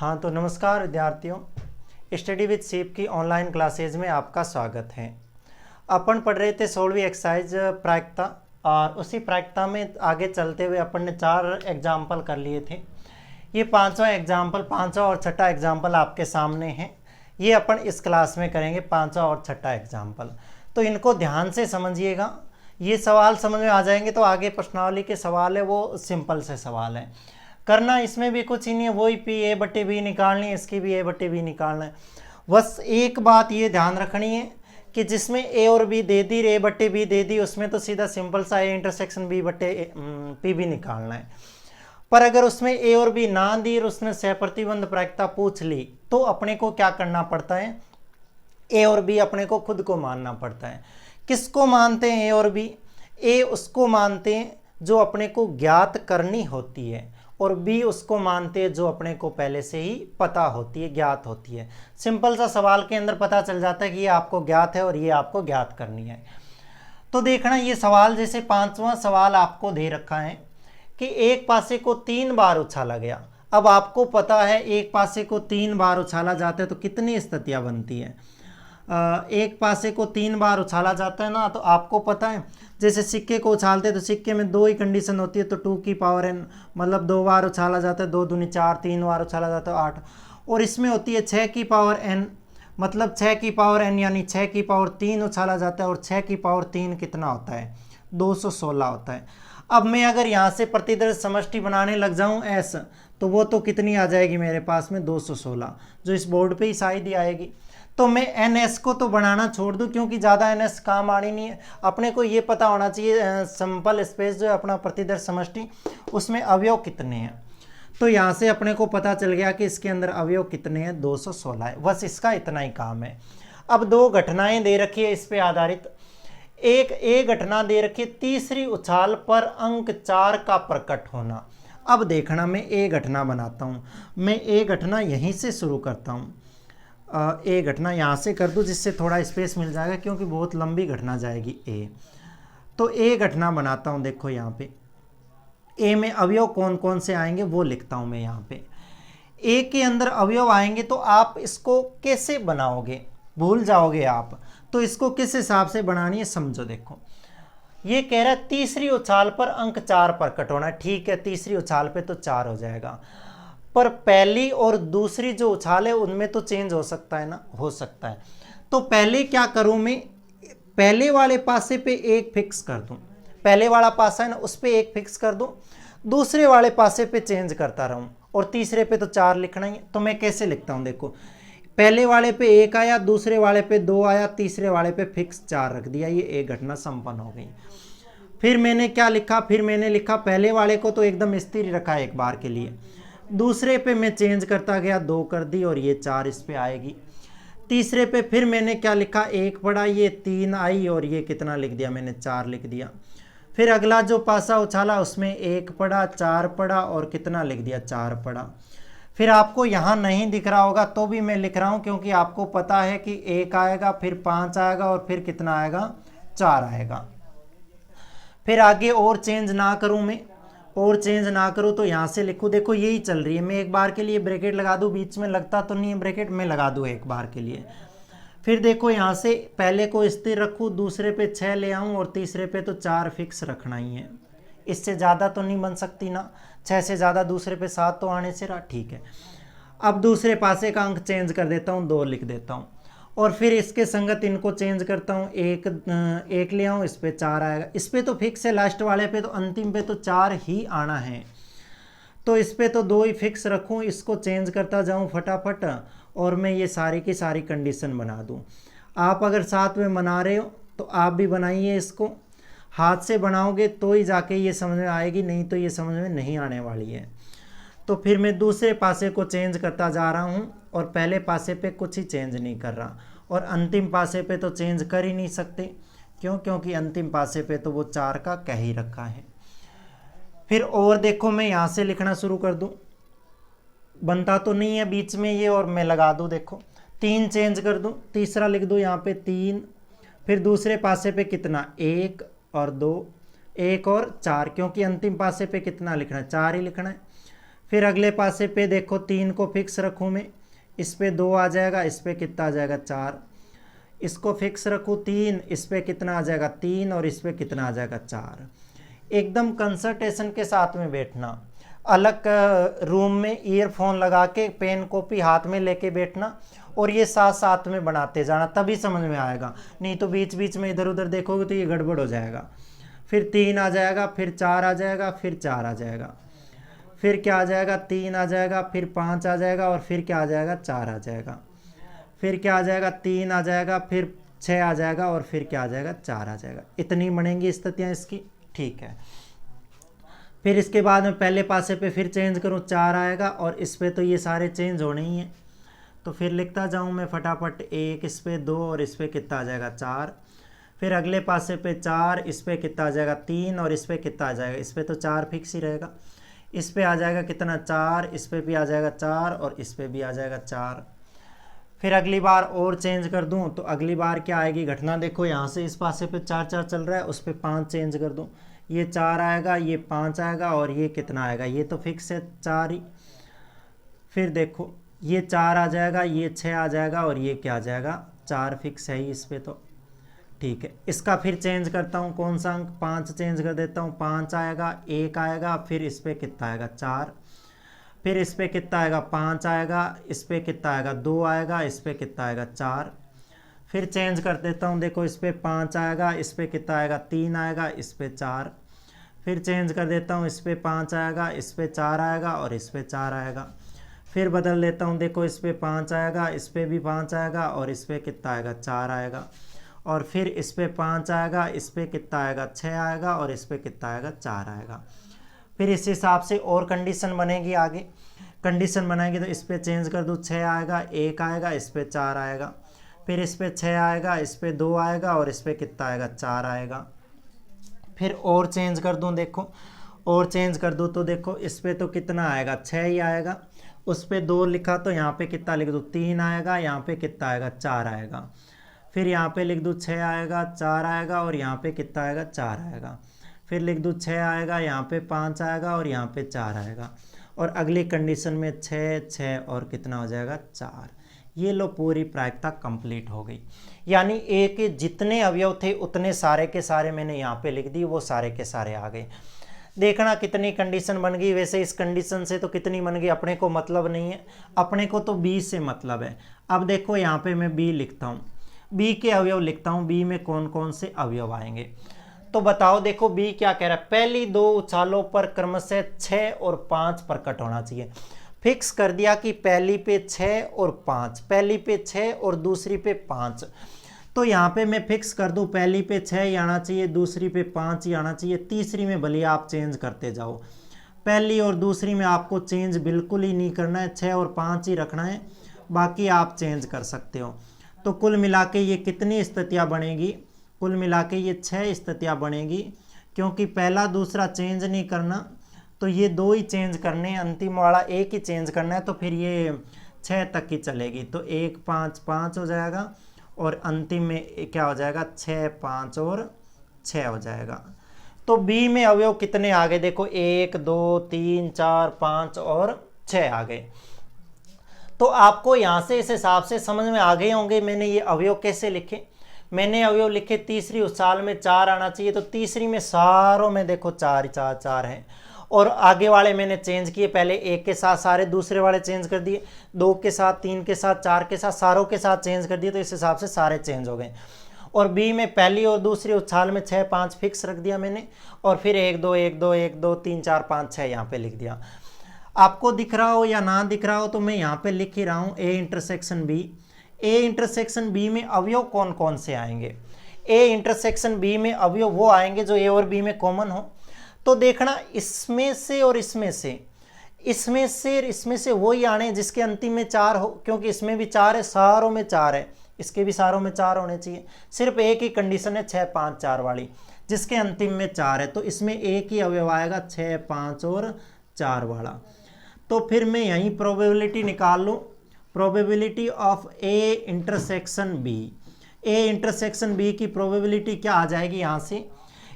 हाँ तो नमस्कार विद्यार्थियों, स्टडी विद सीप की ऑनलाइन क्लासेज में आपका स्वागत है। अपन पढ़ रहे थे 16वीं एक्सरसाइज प्रायिकता, और उसी प्रायिकता में आगे चलते हुए अपन ने 4 एग्जाम्पल कर लिए थे। ये पांचवा और छठा एग्जाम्पल आपके सामने है। ये अपन इस क्लास में करेंगे, पांचवा और छठा एग्जाम्पल। तो इनको ध्यान से समझिएगा, ये सवाल समझ में आ जाएंगे तो आगे प्रश्नावली के सवाल है वो सिंपल से सवाल है। करना इसमें भी कुछ ही नहीं है, वही पी ए बटे बी निकालनी है, इसकी भी ए बटे बी निकालना है। बस एक बात ये ध्यान रखनी है कि जिसमें ए और बी दे दी, ए बटे बी दे दी, उसमें तो सीधा सिंपल सा ए इंटरसेक्शन बी बटे पी बी निकालना है। पर अगर उसमें ए और बी ना दी और उसने सहप्रतिबंध प्रायिकता पूछ ली तो अपने को क्या करना पड़ता है, ए और बी अपने को खुद को मानना पड़ता है। किसको मानते हैं ए और बी? ए उसको मानते हैं जो अपने को ज्ञात करनी होती है, और बी उसको मानते हैं जो अपने को पहले से ही पता होती है, ज्ञात होती है। सिंपल सा सवाल के अंदर पता चल जाता है कि ये आपको ज्ञात है और ये आपको ज्ञात करनी है। तो देखना ये सवाल, जैसे पांचवा सवाल आपको दे रखा है कि एक पासे को 3 बार उछाला गया। अब आपको पता है एक पासे को 3 बार उछाला जाता है तो कितनी स्थितियां बनती है। एक पासे को 3 बार उछाला जाता है ना, तो आपको पता है जैसे सिक्के को उछालते हैं तो सिक्के में 2 ही कंडीशन होती है, तो 2 की पावर n, मतलब 2 बार उछाला जाता है, 2 दूनी 4, 3 बार उछाला जाता है 8। और इसमें होती है 6 की पावर n, मतलब 6 की पावर n यानी 6 की पावर 3 उछाला जाता है, और 6 की पावर 3 कितना होता है? 216 होता है। अब मैं अगर यहाँ से प्रतिदर्श समष्टि बनाने लग जाऊँ s, तो वो तो कितनी आ जाएगी मेरे पास में? 216, जो इस बोर्ड पे ही शायद ही आएगी। तो मैं एन एस को तो बनाना छोड़ दूं क्योंकि ज़्यादा एन एस काम आनी नहीं है। अपने को ये पता होना चाहिए सिंपल स्पेस जो है अपना प्रतिदर्श समष्टि, उसमें अवयव कितने हैं। तो यहाँ से अपने को पता चल गया कि इसके अंदर अवयव कितने हैं, 216 है। बस इसका इतना ही काम है। अब 2 घटनाएं दे रखी है इस पे आधारित। एक घटना दे रखी है, तीसरी उछाल पर अंक 4 का प्रकट होना। अब देखना, मैं ए घटना बनाता हूँ। मैं ए घटना यहीं से शुरू करता हूँ। ए घटना यहाँ से कर दूँ जिससे थोड़ा स्पेस मिल जाएगा, क्योंकि बहुत लंबी घटना जाएगी ए। तो ए घटना बनाता हूँ। देखो यहाँ पे ए में अवयव कौन कौन से आएंगे वो लिखता हूँ मैं यहाँ पे। ए के अंदर अवयव आएंगे तो आप इसको कैसे बनाओगे, भूल जाओगे आप। तो इसको किस हिसाब से बनानी है समझो। देखो ये कह रहा है तीसरी उछाल पर अंक 4 प्रकट होना। ठीक है, तीसरी उछाल पे तो 4 हो जाएगा, पर पहली और दूसरी जो उछाल है उनमें तो चेंज हो सकता है ना, हो सकता है। तो पहले क्या करूं मैं, पहले वाले पासे पे 1 फिक्स कर दूं। पहले वाला पासा है ना, उस पे 1 फिक्स कर दूं, दूसरे वाले पासे पे चेंज करता रहूं, और तीसरे पे तो 4 लिखना ही है। तो मैं कैसे लिखता हूं? देखो पहले वाले पे 1 आया, दूसरे वाले पे 2 आया, तीसरे वाले पे फिक्स 4 रख दिया। ये एक घटना संपन्न हो गई। फिर मैंने क्या लिखा? फिर मैंने लिखा पहले वाले को तो एकदम स्थिर रखा एक बार के लिए, दूसरे पे मैं चेंज करता गया, 2 कर दी, और ये 4 इस पे आएगी। तीसरे पे फिर मैंने क्या लिखा? 1 पड़ा, ये 3 आई, और ये कितना लिख दिया मैंने? 4 लिख दिया। फिर अगला जो पासा उछाला उसमें 1 पड़ा, 4 पड़ा, और कितना लिख दिया? 4 पड़ा। फिर आपको यहाँ नहीं दिख रहा होगा तो भी मैं लिख रहा हूँ, क्योंकि आपको पता है कि 1 आएगा, फिर 5 आएगा, और फिर कितना आएगा? 4 आएगा। फिर आगे और चेंज ना करूँ मैं, और चेंज ना करूँ तो यहाँ से लिखूँ। देखो यही चल रही है। मैं एक बार के लिए ब्रैकेट लगा दूँ, बीच में लगता तो नहीं है ब्रैकेट, मैं लगा दूँ एक बार के लिए। फिर देखो यहाँ से पहले को स्थिर रखूँ, दूसरे पे 6 ले आऊँ, और तीसरे पे तो 4 फिक्स रखना ही है। इससे ज़्यादा तो नहीं बन सकती ना, 6 से ज़्यादा दूसरे पे 7 तो आने से रहा। ठीक है, अब दूसरे पासे का अंक चेंज कर देता हूँ, 2 लिख देता हूँ, और फिर इसके संगत इनको चेंज करता हूँ। एक ले आऊँ, इस पे 4 आएगा। इस पे तो फिक्स है, लास्ट वाले पे तो, अंतिम पे तो 4 ही आना है। तो इस पे तो 2 ही फिक्स रखूँ, इसको चेंज करता जाऊँ फटाफट, और मैं ये सारी की सारी कंडीशन बना दूँ। आप अगर साथ में बना रहे हो तो आप भी बनाइए इसको, हाथ से बनाओगे तो ही जाके ये समझ में आएगी, नहीं तो ये समझ में नहीं आने वाली है। तो फिर मैं दूसरे पासे को चेंज करता जा रहा हूँ, और पहले पासे पे कुछ ही चेंज नहीं कर रहा, और अंतिम पासे पे तो चेंज कर ही नहीं सकते। क्यों? क्योंकि अंतिम पासे पे तो वो 4 का कह ही रखा है। फिर और देखो मैं यहाँ से लिखना शुरू कर दूँ, बनता तो नहीं है बीच में ये, और मैं लगा दूँ। देखो 3 चेंज कर दूँ, तीसरा लिख दूँ यहाँ पे 3। फिर दूसरे पासे पे कितना? 1 और 2, 1 और 4, क्योंकि अंतिम पासे पे कितना लिखना है? 4 ही लिखना है। फिर अगले पासे पे देखो 3 को फिक्स रखूँ मैं, इस पे 2 आ जाएगा, इस पे कितना आ जाएगा 4। इसको फिक्स रखूँ 3, इस पे कितना आ जाएगा 3 और इस पे कितना आ जाएगा 4। एकदम कंसंट्रेशन के साथ में बैठना, अलग रूम में ईयरफोन लगा के पेन कॉपी हाथ में लेके बैठना और ये साथ साथ में बनाते जाना, तभी समझ में आएगा। नहीं तो बीच बीच में इधर उधर देखोगे तो ये गड़बड़ हो जाएगा। फिर 3 आ जाएगा, फिर 4 आ जाएगा, फिर 4 आ जाएगा, फिर क्या आ जाएगा 3 आ जाएगा, फिर 5 आ जाएगा और फिर क्या आ जाएगा 4 आ जाएगा, फिर क्या आ जाएगा 3 आ जाएगा, फिर 6 आ जाएगा और फिर क्या आ जाएगा 4 आ जाएगा। इतनी बनेंगी स्थितियाँ इसकी, ठीक है। फिर इसके बाद में पहले पासे पे फिर चेंज करूँ 4 आएगा और इस पे तो ये सारे चेंज होने ही हैं, तो फिर लिखता जाऊँ मैं फटाफट 1, इस पे 2 और इस पे कितना आ जाएगा 4। फिर अगले पासे पे 4, इस पे कितना आ जाएगा 3 और इस पे कितना आ जाएगा, इस पे तो 4 फिक्स ही रहेगा। इस पे आ जाएगा कितना 4, इस पे भी आ जाएगा 4 और इस पे भी आ जाएगा 4। फिर अगली बार और चेंज कर दूं तो अगली बार क्या आएगी घटना, देखो यहाँ से इस पासे पे 4 4 चल रहा है, उस पे 5 चेंज कर दूं, ये 4 आएगा, ये 5 आएगा और ये कितना आएगा, ये तो फिक्स है 4 ही। फिर देखो ये 4 आ जाएगा, ये 6 आ जाएगा और ये क्या आ जाएगा 4 फिक्स है ही इस पे तो, ठीक है। इसका फिर चेंज करता हूँ, कौन सा अंक 5 चेंज कर देता हूँ, 5 आएगा, 1 आएगा, फिर इस पे कितना आएगा 4, फिर इस पे कितना आएगा 5 आएगा, इस पे कितना आएगा 2 आएगा, इस पे कितना आएगा 4। फिर चेंज कर देता हूँ, देखो इस पे 5 आएगा, इस पे कितना आएगा 3 आएगा, इस पे 4। फिर चेंज कर देता हूँ, इस पे 5 आएगा, इस पे 4 आएगा और इस पे 4 आएगा। फिर बदल देता हूँ, देखो इस पे 5 आएगा, इस पे भी 5 आएगा और इस पे कितना आएगा 4 आएगा। और फिर इस पे 5 आएगा, इस पे कितना आएगा 6 आएगा और इस पे कितना आएगा 4 आएगा। फिर इस हिसाब से और कंडीशन बनेगी, आगे कंडीशन बनाएंगे तो इस पे चेंज कर दूँ, 6 आएगा, 1 आएगा, इस पे 4 आएगा, फिर इस पे 6 आएगा, इस पे 2 आएगा और इस पे कितना आएगा 4 आएगा। फिर और चेंज कर दूँ, देखो और चेंज कर दूँ तो देखो इस पे तो कितना आएगा 6 ही आएगा, उस पे 2 लिखा तो यहाँ पे कितना लिख दूँ 3 आएगा, यहाँ पे कितना आएगा 4 आएगा। फिर यहाँ पे लिख दूँ 6 आएगा, 4 आएगा और यहाँ पे कितना आएगा 4 आएगा। फिर लिख दूँ 6 आएगा, यहाँ पे 5 आएगा और यहाँ पे 4 आएगा। और अगली कंडीशन में 6 6 और कितना हो जाएगा 4। ये लो पूरी प्रायिकता कंप्लीट हो गई। यानी ए के जितने अवयव थे उतने सारे के सारे मैंने यहाँ पे लिख दी, वो सारे के सारे आ गए। देखना कितनी कंडीशन बन गई। वैसे इस कंडीशन से तो कितनी बन गई अपने को मतलब नहीं है, अपने को तो बी से मतलब है। अब देखो यहाँ पे मैं बी लिखता हूँ, बी के अवयव लिखता हूँ, बी में कौन कौन से अवयव आएंगे। तो बताओ, देखो बी क्या कह रहा है, पहली 2 उछालों पर क्रमशः 6 और 5 प्रकट होना चाहिए। फिक्स कर दिया कि पहली पे 6 और 5, पहली पे 6 और दूसरी पे 5। तो यहाँ पे मैं फिक्स कर दूँ, पहली पे 6 ही आना चाहिए, दूसरी पे 5 ही आना चाहिए, तीसरी में भले आप चेंज करते जाओ। पहली और दूसरी में आपको चेंज बिल्कुल ही नहीं करना है, 6 और 5 ही रखना है, बाकी आप चेंज कर सकते हो। तो कुल मिला के ये कितनी स्थितियाँ बनेगी, कुल मिला के ये 6 स्थितियाँ बनेगी, क्योंकि पहला दूसरा चेंज नहीं करना, तो ये 2 ही चेंज करने, अंतिम वाला 1 ही चेंज करना है, तो फिर ये 6 तक की चलेगी। तो 1 5 5 हो जाएगा और अंतिम में क्या हो जाएगा 6 5 और 6 हो जाएगा। तो बी में अवयव कितने आ गए, देखो 1 2 3 4 5 और 6 आ गए। तो आपको यहाँ से इस हिसाब से समझ में आ गए होंगे मैंने ये अवयव कैसे लिखे। मैंने अवयव लिखे, तीसरी उछाल में 4 आना चाहिए, तो तीसरी में सारों में देखो 4 4 4 है। और आगे वाले मैंने चेंज किए, पहले 1 के साथ सारे दूसरे वाले चेंज कर दिए, 2 के साथ, 3 के साथ, 4 के साथ, सारों के साथ चेंज कर दिए, तो इस हिसाब से सारे चेंज हो गए। और बी में पहली और दूसरी उछाल में 6 5 फिक्स रख दिया मैंने, और फिर 1 2 1 2 1 2 3 4 5 6 यहाँ पे लिख दिया। आपको दिख रहा हो या ना दिख रहा हो तो मैं यहाँ पे लिख ही रहा हूँ A intersection B. A intersection B में अवयव कौन कौन से आएंगे, ए इंटरसेक्शन बी में अवयव वो आएंगे जो ए और बी में कॉमन हो। तो देखना इसमें से और इसमें से, इसमें से और इसमें से वही आने जिसके अंतिम में 4 हो, क्योंकि इसमें भी 4 है, सारों में 4 है, इसके भी सारों में 4 होने चाहिए। सिर्फ एक ही कंडीशन है 6 5 4 वाली, जिसके अंतिम में 4 है, तो इसमें एक ही अवयव आएगा 6 5 और 4 वाला। तो फिर मैं यहीं प्रोबेबिलिटी निकाल लूँ, probability of A intersection B. A intersection B की प्रोबेबिलिटी क्या आ जाएगी यहाँ से,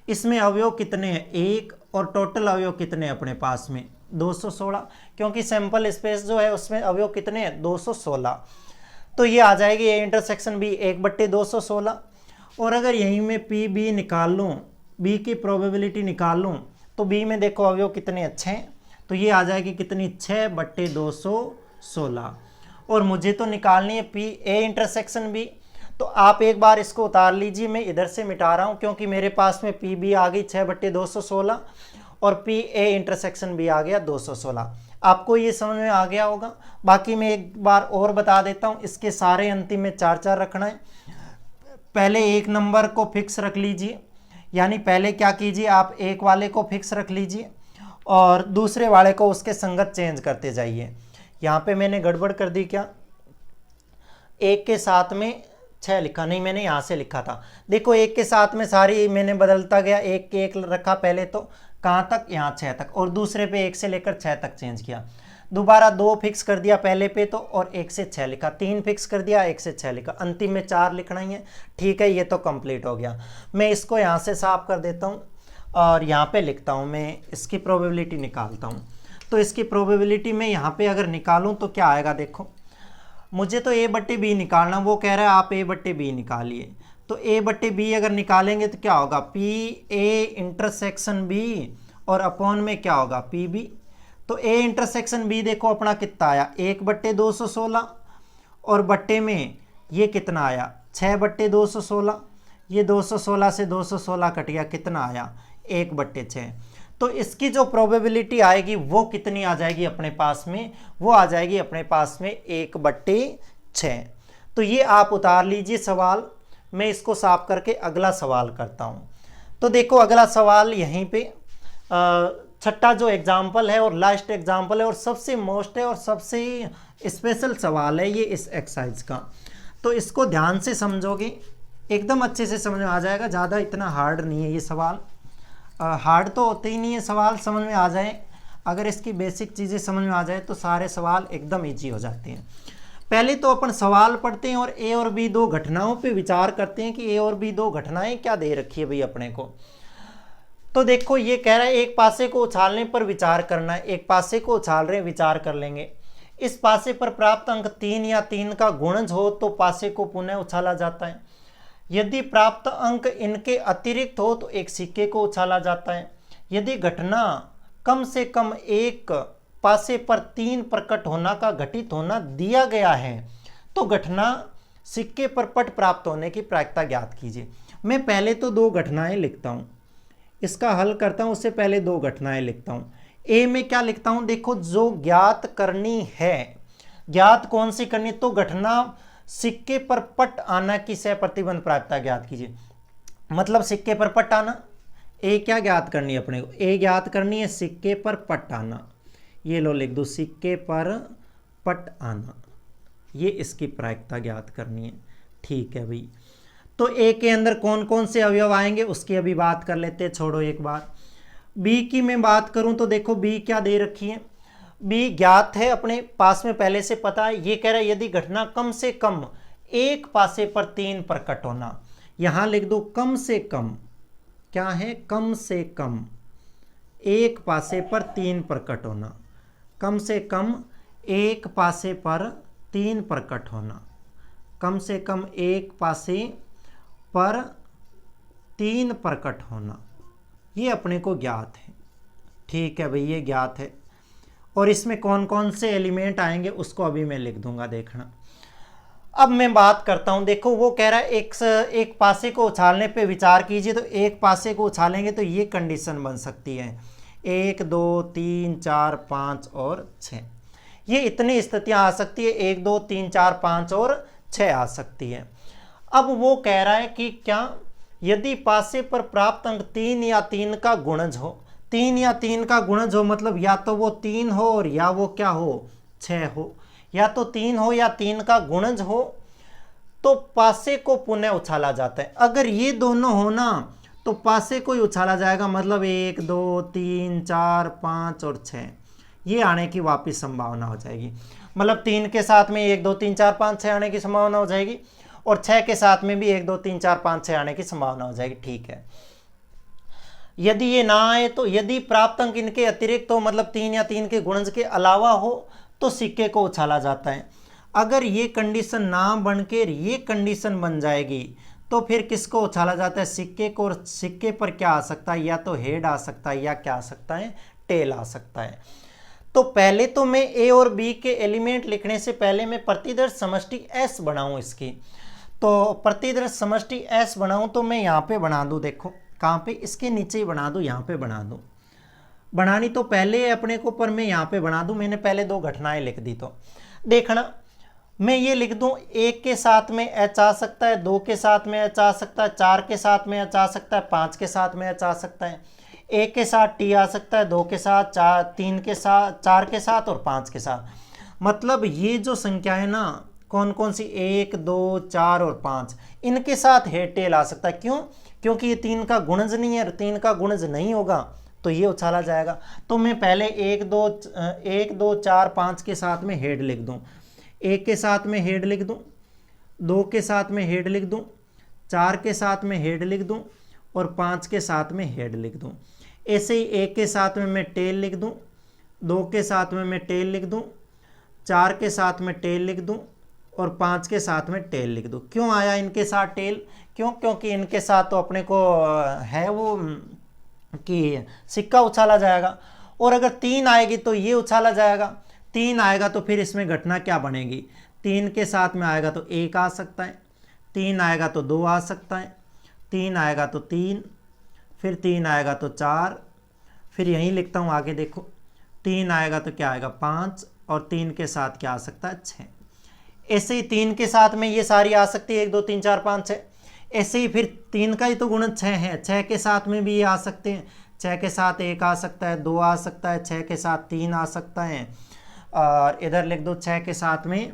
इसमें अवयव कितने हैं 1 और टोटल अवयव कितने हैं अपने पास में 216, क्योंकि सैंपल स्पेस जो है उसमें अवयव कितने हैं 216। तो ये आ जाएगी ए इंटरसेक्शन बी 1/216। और अगर यहीं में पी बी निकाल लूँ, बी की प्रोबेबिलिटी निकाल लूँ, तो बी में देखो अवयव कितने अच्छे हैं, तो ये आ जाएगी कितनी 6/216। और मुझे तो निकालनी है पी ए इंटरसेक्शन बी, तो आप एक बार इसको उतार लीजिए, मैं इधर से मिटा रहा हूँ क्योंकि मेरे पास में पी बी आ गई 6/216 और पी ए इंटरसेक्शन बी आ गया 216। आपको ये समझ में आ गया होगा। बाकी मैं एक बार और बता देता हूँ, इसके सारे अंतिम में 4 रखना है। पहले एक नंबर को फिक्स रख लीजिए, यानी पहले क्या कीजिए आप एक वाले को फिक्स रख लीजिए और दूसरे वाले को उसके संगत चेंज करते जाइए। यहाँ पे मैंने गड़बड़ कर दी क्या, एक के साथ में 6 लिखा, नहीं मैंने यहाँ से लिखा था। देखो एक के साथ में सारी मैंने बदलता गया, एक के एक रखा पहले, तो कहाँ तक, यहाँ 6 तक, और दूसरे पे 1 से लेकर 6 तक चेंज किया। दोबारा 2 फिक्स कर दिया पहले पे तो, और 1 से 6 लिखा, 3 फिक्स कर दिया, 1 से 6 लिखा, अंतिम में 4 लिखना ही है। ठीक है, ये तो कंप्लीट हो गया। मैं इसको यहाँ से साफ कर देता हूँ और यहाँ पे लिखता हूँ, मैं इसकी प्रोबेबिलिटी निकालता हूँ। तो इसकी प्रोबेबिलिटी में यहाँ पे अगर निकालूँ तो क्या आएगा, देखो मुझे तो a/b निकालना, वो कह रहा है आप a/b निकालिए। तो a/b अगर निकालेंगे तो क्या होगा, पी ए इंटरसेक्शन b और अपॉन में क्या होगा pb। तो a इंटरसेक्शन b देखो अपना कितना आया 1/216 और बट्टे में ये कितना आया 6/216। ये 216 से 216 कट गया, कितना आया 1/6। तो इसकी जो प्रोबेबिलिटी आएगी वो कितनी आ जाएगी अपने पास में, वो आ जाएगी अपने पास में 1/6। तो ये आप उतार लीजिए सवाल, मैं इसको साफ करके अगला सवाल करता हूँ। तो देखो अगला सवाल यहीं पे छठा जो एग्जाम्पल है और लास्ट एग्जाम्पल है और सबसे मोस्ट है और सबसे स्पेशल सवाल है ये इस एक्सरसाइज का। तो इसको ध्यान से समझोगे एकदम अच्छे से समझ में आ जाएगा, ज़्यादा इतना हार्ड नहीं है ये सवाल। हार्ड तो होते ही नहीं है सवाल, समझ में आ जाए, अगर इसकी बेसिक चीज़ें समझ में आ जाए तो सारे सवाल एकदम इजी हो जाते हैं। पहले तो अपन सवाल पढ़ते हैं और ए और बी 2 घटनाओं पे विचार करते हैं कि ए और बी 2 घटनाएं क्या दे रखी है भाई अपने को। तो देखो ये कह रहा है एक पासे को उछालने पर विचार करना है, एक पासे को उछाल रहे विचार कर लेंगे। इस पासे पर प्राप्त अंक 3 या 3 का गुणज हो तो पासे को पुनः उछाला जाता है। यदि प्राप्त अंक इनके अतिरिक्त हो तो एक सिक्के को उछाला जाता है। यदि घटना कम से कम एक पासे पर 3 प्रकट होना का घटित होना दिया गया है तो घटना सिक्के पर पट प्राप्त होने की प्रायिकता ज्ञात कीजिए। मैं पहले तो 2 घटनाएं लिखता हूं, इसका हल करता हूं, उससे पहले 2 घटनाएं लिखता हूं। ए में क्या लिखता हूं, देखो जो ज्ञात करनी है, ज्ञात कौन सी करनी, तो घटना सिक्के पर पट आना की सह प्रतिबंध प्रायिकता ज्ञात कीजिए। मतलब सिक्के पर पट आना, ए क्या ज्ञात करनी है अपने को, ए ज्ञात करनी है सिक्के पर पट आना। ये लो लिख दो, सिक्के पर पट आना, ये इसकी प्रायिकता ज्ञात करनी है। ठीक है भाई, तो ए के अंदर कौन कौन से अवयव आएंगे उसकी अभी बात कर लेते हैं, छोड़ो एक बार। बी की मैं बात करूं तो देखो बी क्या दे रखी है, बी ज्ञात है अपने पास में पहले से पता है। ये कह रहा है यदि घटना कम से कम एक पासे पर 3 प्रकट होना, यहां लिख दो कम से कम, क्या है कम से कम एक पासे पर 3 प्रकट होना, कम से कम एक पासे पर 3 प्रकट होना, कम से कम एक पासे पर 3 प्रकट होना, ये अपने को ज्ञात है। ठीक है भाई, ये ज्ञात है। और इसमें कौन कौन से एलिमेंट आएंगे उसको अभी मैं लिख दूंगा, देखना। अब मैं बात करता हूं, देखो वो कह रहा है एक पासे को उछालने पे विचार कीजिए, तो एक पासे को उछालेंगे तो ये कंडीशन बन सकती है 1 2 3 4 5 और 6, ये इतनी स्थितियां आ सकती है, 1 2 3 4 5 और 6 आ सकती है। अब वो कह रहा है कि क्या यदि पासे पर प्राप्त अंक 3 या 3 का गुणज हो, 3 या 3 का गुणज हो मतलब या तो वो 3 हो और या वो क्या हो 6 हो, या तो 3 हो या 3 का गुणज हो, तो पासे को पुनः उछाला जाता है। अगर ये दोनों हो ना तो पासे को ही उछाला जाएगा, मतलब 1 2 3 4 5 और 6, ये आने की वापस संभावना हो जाएगी। मतलब 3 के साथ में 1 2 3 4 5 6 आने की संभावना हो जाएगी और 6 के साथ में भी 1 2 3 4 5 6 आने की संभावना हो जाएगी। ठीक है, यदि ये ना आए तो, यदि प्राप्त अंक इनके अतिरिक्त हो, मतलब 3 या 3 के गुणज के अलावा हो, तो सिक्के को उछाला जाता है। अगर ये कंडीशन ना बनकर ये कंडीशन बन जाएगी तो फिर किसको उछाला जाता है? सिक्के को। और सिक्के पर क्या आ सकता है? या तो हेड आ सकता है या क्या आ सकता है? टेल आ सकता है। तो पहले तो मैं ए और बी के एलिमेंट लिखने से पहले मैं प्रतिदर्श समष्टि एस बनाऊं इसकी। तो प्रतिदर्श समष्टि एस बनाऊं तो मैं यहाँ पे बना दूं, देखो कहाँ पे, इसके नीचे ही बना दूं, यहाँ पे बना दूं। बनानी तो पहले है अपने को, पर मैं यहाँ पे बना दूं। मैंने पहले 2 घटनाएं लिख दी। तो देखना, मैं ये लिख दूं 1 के साथ में एच आ सकता है, 2 के साथ में एच आ सकता है, 4 के साथ में एच आ सकता है, 5 के साथ में एच आ सकता है, 1 के साथ टी आ सकता है, 2 के साथ, 3 के साथ, 4 के साथ और 5 के साथ। मतलब ये जो संख्या है ना, कौन कौन सी, 1, 2, 4 और 5, इनके साथ हेड टेल आ सकता है। क्यों? क्योंकि ये 3 का गुणज नहीं है। 3 का गुणज नहीं होगा तो ये उछाला जाएगा। तो मैं पहले 1, 2, 4, 5 के साथ में हेड लिख दूं। 1 के साथ में हेड लिख दूं, 2 के साथ में हेड लिख दूं, 4 के साथ में हेड लिख दूं और 5 के साथ में हेड लिख दूं। ऐसे ही 1 के साथ में मैं टेल लिख दूं, 2 के साथ में मैं टेल लिख दूं, 4 के साथ में टेल लिख दूं और 5 के साथ में टेल लिख दूं। क्यों आया इनके साथ टेल? क्यों? क्योंकि इनके साथ तो अपने को है वो कि सिक्का उछाला जाएगा। और अगर 3 आएगी तो ये उछाला जाएगा। 3 आएगा तो फिर इसमें घटना क्या बनेगी? 3 के साथ में आएगा तो 1 आ सकता है, 3 आएगा तो 2 आ सकता है, 3 आएगा तो 3, फिर 3 आएगा तो 4, फिर यहीं लिखता हूँ आगे देखो, 3 आएगा तो क्या आएगा? 5 और 3 के साथ क्या आ सकता है? 6। ऐसे ही 3 के साथ में ये सारी आ सकती है, 1, 2, 3, 4, 5, 6। ऐसे ही फिर 3 का ही तो गुणज 6 है, 6 के साथ में भी ये आ सकते हैं। 6 के साथ 1 आ सकता है, 2 आ सकता है, 6 के साथ 3 आ सकता है, और इधर लिख दो 6 के साथ में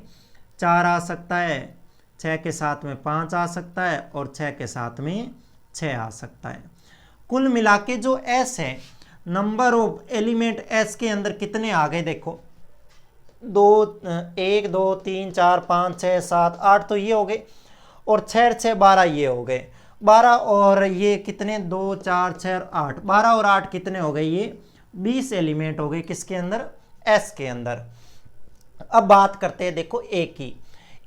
4 आ सकता है, 6 के साथ में 5 आ सकता है और 6 के साथ में 6 आ सकता है। कुल मिला के जो एस है, नंबर ऑफ एलिमेंट एस के अंदर कितने आ गए? देखो 1, 2, 3, 4, 5, 6, 7, 8 तो ये हो गए, और 6, 6, 12 ये हो गए। 12 और ये कितने? 2, 4, 6, 8, 12 और 8 कितने हो गए? ये 20 एलिमेंट हो गए। किसके अंदर? एस के अंदर। अब बात करते हैं देखो ए की।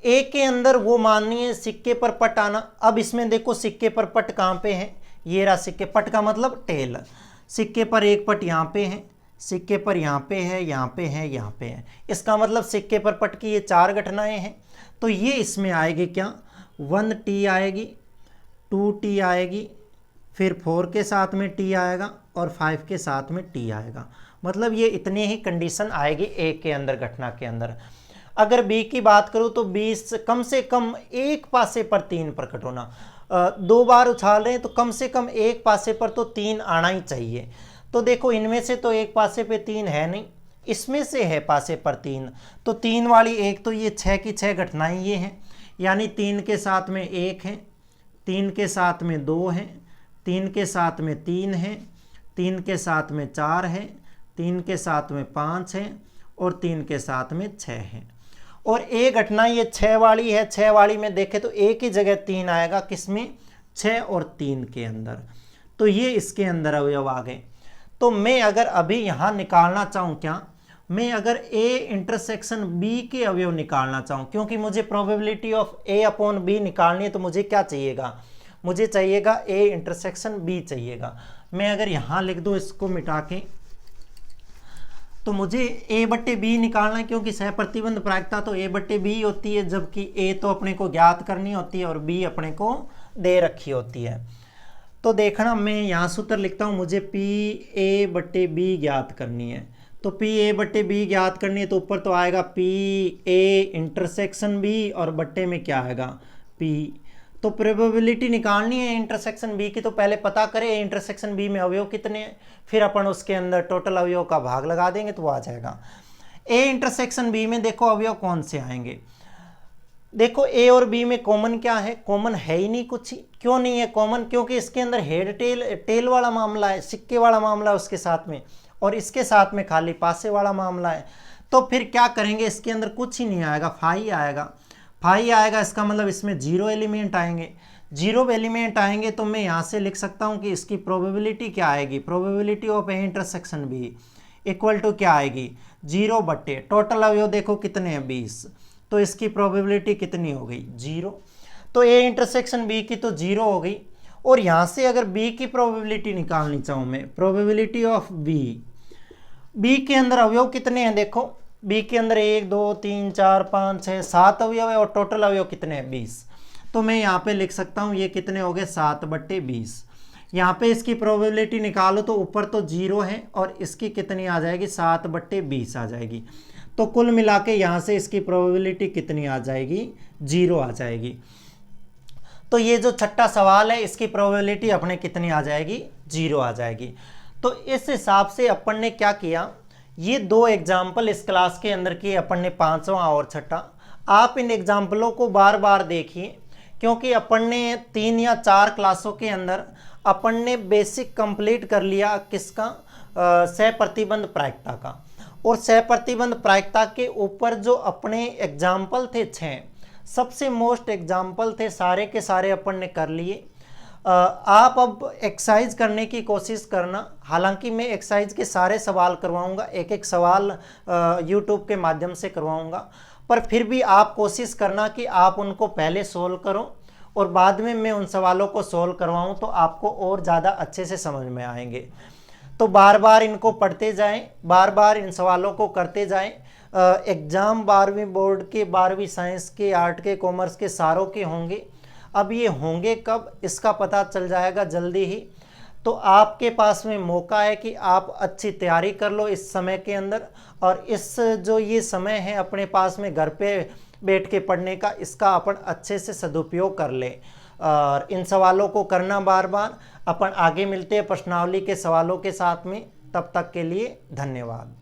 ए के अंदर वो माननी है सिक्के पर पट आना। अब इसमें देखो सिक्के पर पट कहाँ पे है? ये रहा सिक्के, पट का मतलब टेल। सिक्के पर एक पट यहाँ पे है, सिक्के पर यहाँ पे है, यहाँ पे है, यहाँ पे है। इसका मतलब सिक्के पर पट की ये 4 घटनाएं हैं। तो ये इसमें आएगी क्या? 1T आएगी, 2T आएगी, फिर 4 के साथ में T आएगा और 5 के साथ में T आएगा। मतलब ये इतनी ही कंडीशन आएगी ए के अंदर, घटना के अंदर। अगर बी की बात करूँ तो 20 कम से कम एक पासे पर 3 प्रकट होना। 2 बार उछाल रहे हैं तो कम से कम एक पासे पर तो 3 आना ही चाहिए। तो देखो इनमें से तो एक पासे पे 3 है नहीं, इसमें से है पासे पर 3। तो 3 वाली एक तो ये 6 की 6 घटनाएं ये हैं, यानी 3 के साथ में 1 है, 3 के साथ में 2 है, 3 के साथ में 3 है, 3 के साथ में 4 है, 3 के साथ में 5 है और 3 के साथ में 6 है। और एक घटना ये 6 वाली है। 6 वाली में देखें तो एक ही जगह 3 आएगा, किसमें? 6 और 3 के अंदर। तो ये इसके अंदर अवयव आ गए। तो मैं अगर अभी यहाँ निकालना चाहूँ क्या? मैं अगर ए इंटरसेक्शन बी के अवयव निकालना चाहूँ, क्योंकि मुझे probability of A upon B निकालनी है, तो मुझे क्या चाहिएगा? मुझे चाहिएगा ए इंटरसेक्शन बी चाहिएगा। मैं अगर यहाँ लिख दूँ इसको मिटा के, तो मुझे ए बट्टे बी निकालना है, क्योंकि सहप्रतिबंध प्रायिकता तो ए बट्टे बी होती है, जबकि ए तो अपने को ज्ञात करनी होती है और बी अपने को दे रखी होती है। तो देखना मैं यहाँ सूत्र लिखता हूँ, मुझे पी ए बट्टे बी ज्ञात करनी है। तो पी ए बट्टे बी ज्ञात करनी है तो ऊपर तो आएगा पी ए इंटरसेक्शन बी और बट्टे में क्या आएगा? पी। तो प्रोबेबिलिटी निकालनी है इंटरसेक्शन बी की, तो पहले पता करें इंटरसेक्शन बी में अवयव कितने हैं, फिर अपन उसके अंदर टोटल अवयव का भाग लगा देंगे तो वो आ जाएगा। ए इंटरसेक्शन बी में देखो अवयव कौन से आएंगे? देखो ए और बी में कॉमन क्या है? कॉमन है ही नहीं कुछ ही। क्यों नहीं है कॉमन? क्योंकि इसके अंदर हेड टेल वाला मामला है, सिक्के वाला मामला है उसके साथ में, और इसके साथ में खाली पासे वाला मामला है। तो फिर क्या करेंगे? इसके अंदर कुछ ही नहीं आएगा, फाई आएगा। फाई आएगा, इसका मतलब इसमें 0 एलिमेंट आएंगे। जीरो एलिमेंट आएंगे तो मैं यहाँ से लिख सकता हूँ कि इसकी प्रोबेबिलिटी क्या आएगी, probability of A intersection B equal to क्या आएगी, 0 बट्टे टोटल अवयव देखो कितने हैं 20, तो इसकी प्रोबेबिलिटी कितनी हो गई 0। तो ए इंटरसेक्शन बी की तो 0 हो गई। और यहाँ से अगर बी की प्रोबेबिलिटी निकालनी चाहूँ मैं, प्रोबेबिलिटी ऑफ बी के अंदर अवयव कितने हैं देखो, बी के अंदर 1 2 3 4 5 6 7 अवयव है और टोटल अवयव कितने हैं 20। तो मैं यहाँ पे लिख सकता हूँ ये कितने हो गए 7 बट्टे 20। यहाँ पे इसकी प्रोबेबिलिटी निकालो तो ऊपर तो 0 है और इसकी कितनी आ जाएगी 7 बट्टे 20 आ जाएगी। तो कुल मिला के यहाँ से इसकी प्रोबेबिलिटी कितनी आ जाएगी 0 आ जाएगी। तो ये जो छठा सवाल है इसकी प्रोबेबिलिटी अपने कितनी आ जाएगी 0 आ जाएगी। तो इस हिसाब से अपन ने क्या किया, ये 2 एग्जाम्पल इस क्लास के अंदर किए अपन ने, 5वां और छठा। आप इन एग्जाम्पलों को बार बार देखिए क्योंकि अपन ने 3 या 4 क्लासों के अंदर अपन ने बेसिक कंप्लीट कर लिया किसका, सहप्रतिबंध प्रायिकता का। और सहप्रतिबंध प्रायिकता के ऊपर जो अपने एग्जाम्पल थे 6 सबसे मोस्ट एग्जाम्पल थे, सारे के सारे अपन ने कर लिए। आप अब एक्सरसाइज करने की कोशिश करना, हालांकि मैं एक्सरसाइज के सारे सवाल करवाऊंगा, एक एक सवाल यूट्यूब के माध्यम से करवाऊंगा, पर फिर भी आप कोशिश करना कि आप उनको पहले सोल्व करो और बाद में मैं उन सवालों को सोल्व करवाऊं तो आपको और ज़्यादा अच्छे से समझ में आएंगे। तो बार बार इनको पढ़ते जाएं, बार बार इन सवालों को करते जाएं। एग्ज़ाम 12वीं बोर्ड के, 12वीं साइंस के, आर्ट के, कॉमर्स के सारों के होंगे। अब ये होंगे कब इसका पता चल जाएगा जल्दी ही। तो आपके पास में मौका है कि आप अच्छी तैयारी कर लो इस समय के अंदर, और इस जो ये समय है अपने पास में घर पे बैठ के पढ़ने का, इसका अपन अच्छे से सदुपयोग कर लें और इन सवालों को करना बार बार। अपन आगे मिलते हैं प्रश्नावली के सवालों के साथ में, तब तक के लिए धन्यवाद।